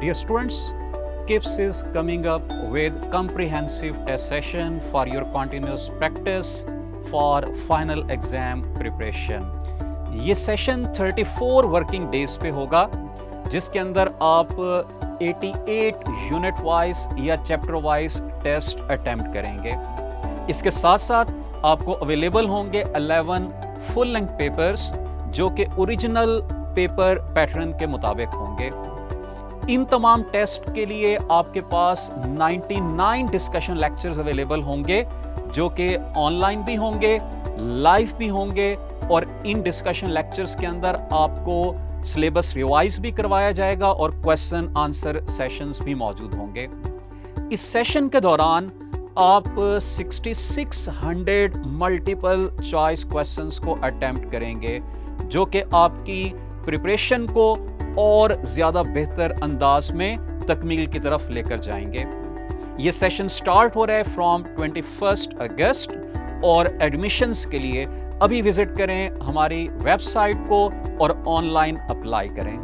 Dear students, KIPS is coming up with comprehensive test session for your continuous practice for final exam preparation. ये session 34 working days पे होगा, जिसके अंदर आप 88 unit wise या chapter wise test attempt करेंगे. इसके साथ साथ आपको अवेलेबल होंगे 11 फुल लेंथ पेपर्स जो कि ओरिजिनल पेपर पैटर्न के मुताबिक होंगे. इन तमाम टेस्ट के लिए आपके पास 99 डिस्कशन लेक्चर्स अवेलेबल होंगे जो कि ऑनलाइन भी होंगे, लाइव भी होंगे, और इन डिस्कशन लेक्चर्स के अंदर आपको सिलेबस रिवाइज भी करवाया जाएगा और क्वेश्चन आंसर सेशंस भी मौजूद होंगे. इस सेशन के दौरान आप 6600 मल्टीपल चॉइस क्वेश्चंस को अटेम्प्ट करेंगे जो कि आपकी प्रिपरेशन को और ज़्यादा बेहतर अंदाज में तकमील की तरफ लेकर जाएंगे. ये सेशन स्टार्ट हो रहा है फ्रॉम 21 अगस्त और एडमिशन्स के लिए अभी विजिट करें हमारी वेबसाइट को और ऑनलाइन अप्लाई करें.